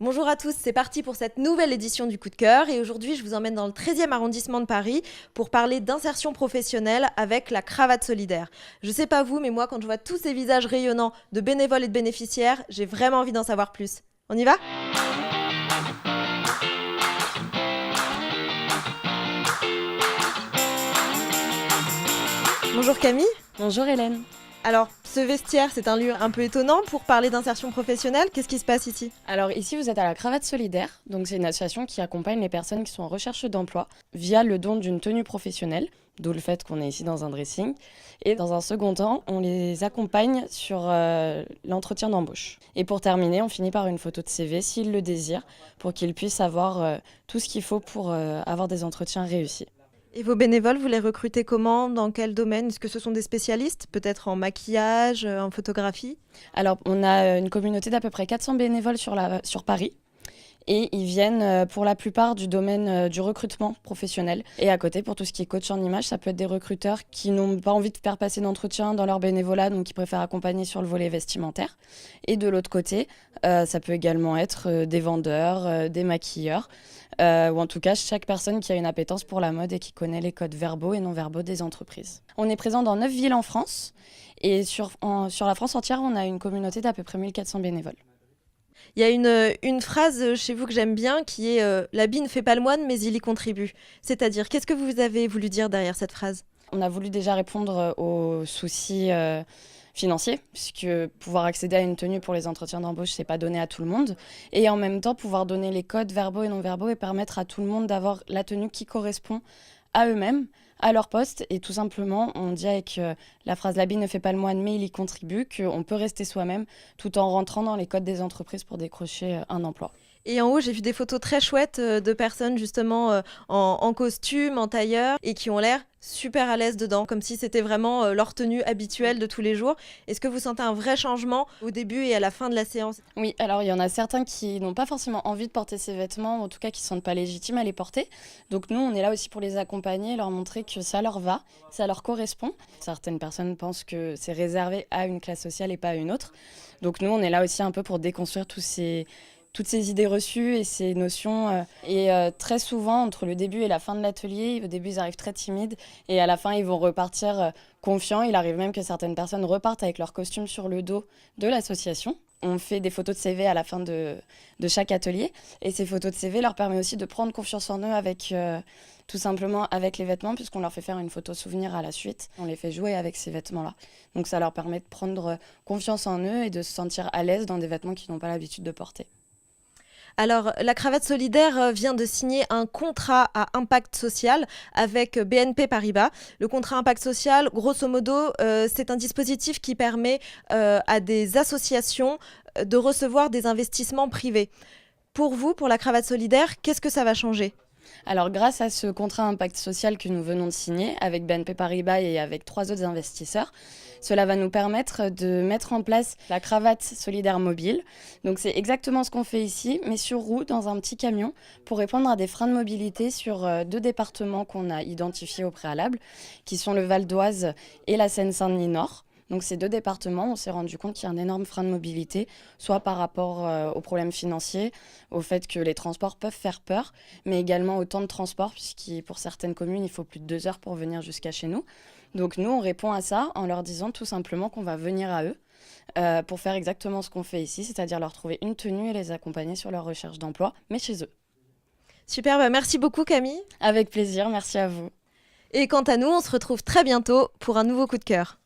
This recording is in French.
Bonjour à tous, c'est parti pour cette nouvelle édition du Coup de cœur et aujourd'hui je vous emmène dans le 13e arrondissement de Paris pour parler d'insertion professionnelle avec la cravate solidaire. Je sais pas vous, mais moi quand je vois tous ces visages rayonnants de bénévoles et de bénéficiaires, j'ai vraiment envie d'en savoir plus. On y va? Bonjour Camille. Bonjour Hélène. Alors, ce vestiaire, c'est un lieu un peu étonnant pour parler d'insertion professionnelle. Qu'est-ce qui se passe ici? Alors ici vous êtes à la Cravate Solidaire, donc c'est une association qui accompagne les personnes qui sont en recherche d'emploi via le don d'une tenue professionnelle, d'où le fait qu'on est ici dans un dressing. Et dans un second temps, on les accompagne sur l'entretien d'embauche. Et pour terminer, on finit par une photo de CV s'ils le désirent, pour qu'ils puissent avoir tout ce qu'il faut pour avoir des entretiens réussis. Et vos bénévoles, vous les recrutez comment? Dans quel domaine? Est-ce que ce sont des spécialistes? Peut-être en maquillage, en photographie? Alors on a une communauté d'à peu près 400 bénévoles sur Paris. Et ils viennent pour la plupart du domaine du recrutement professionnel. Et à côté, pour tout ce qui est coach en image, ça peut être des recruteurs qui n'ont pas envie de faire passer d'entretien dans leur bénévolat, donc qui préfèrent accompagner sur le volet vestimentaire. Et de l'autre côté, ça peut également être des vendeurs, des maquilleurs, ou en tout cas chaque personne qui a une appétence pour la mode et qui connaît les codes verbaux et non verbaux des entreprises. On est présent dans 9 villes en France et sur la France entière, on a une communauté d'à peu près 1400 bénévoles. Il y a une phrase chez vous que j'aime bien qui est l'habit ne fait pas le moine, mais il y contribue. C'est-à-dire, qu'est-ce que vous avez voulu dire derrière cette phrase? On a voulu déjà répondre aux soucis financiers, puisque pouvoir accéder à une tenue pour les entretiens d'embauche, c'est pas donné à tout le monde. Et en même temps, pouvoir donner les codes verbaux et non verbaux et permettre à tout le monde d'avoir la tenue qui correspond à eux-mêmes, à leur poste. Et tout simplement, on dit avec la phrase «l'habit ne fait pas le moine, mais il y contribue», qu'on peut rester soi-même tout en rentrant dans les codes des entreprises pour décrocher un emploi. Et en haut, j'ai vu des photos très chouettes de personnes justement en costume, en tailleur, et qui ont l'air super à l'aise dedans, comme si c'était vraiment leur tenue habituelle de tous les jours. Est-ce que vous sentez un vrai changement au début et à la fin de la séance? Oui, alors il y en a certains qui n'ont pas forcément envie de porter ces vêtements, ou en tout cas qui ne se sentent pas légitimes à les porter. Donc nous, on est là aussi pour les accompagner, leur montrer que ça leur va, ça leur correspond. Certaines personnes pensent que c'est réservé à une classe sociale et pas à une autre. Donc nous, on est là aussi un peu pour déconstruire toutes ces idées reçues et ces notions. Très souvent, entre le début et la fin de l'atelier, au début, ils arrivent très timides et à la fin, ils vont repartir confiants. Il arrive même que certaines personnes repartent avec leur costume sur le dos de l'association. On fait des photos de CV à la fin de chaque atelier et ces photos de CV leur permettent aussi de prendre confiance en eux tout simplement avec les vêtements, puisqu'on leur fait faire une photo souvenir à la suite. On les fait jouer avec ces vêtements-là. Donc ça leur permet de prendre confiance en eux et de se sentir à l'aise dans des vêtements qu'ils n'ont pas l'habitude de porter. Alors, la Cravate Solidaire vient de signer un contrat à impact social avec BNP Paribas. Le contrat impact social, grosso modo, c'est un dispositif qui permet à des associations de recevoir des investissements privés. Pour vous, pour la Cravate Solidaire, qu'est-ce que ça va changer? Alors, grâce à ce contrat impact social que nous venons de signer avec BNP Paribas et avec 3 autres investisseurs, cela va nous permettre de mettre en place la cravate solidaire mobile. Donc, c'est exactement ce qu'on fait ici, mais sur roue, dans un petit camion, pour répondre à des freins de mobilité sur 2 départements qu'on a identifiés au préalable, qui sont le Val d'Oise et la Seine-Saint-Denis Nord. Donc ces 2 départements, on s'est rendu compte qu'il y a un énorme frein de mobilité, soit par rapport aux problèmes financiers, au fait que les transports peuvent faire peur, mais également au temps de transport, puisque pour certaines communes, il faut plus de 2 heures pour venir jusqu'à chez nous. Donc nous, on répond à ça en leur disant tout simplement qu'on va venir à eux pour faire exactement ce qu'on fait ici, c'est-à-dire leur trouver une tenue et les accompagner sur leur recherche d'emploi, mais chez eux. Super, merci beaucoup Camille. Avec plaisir, merci à vous. Et quant à nous, on se retrouve très bientôt pour un nouveau coup de cœur.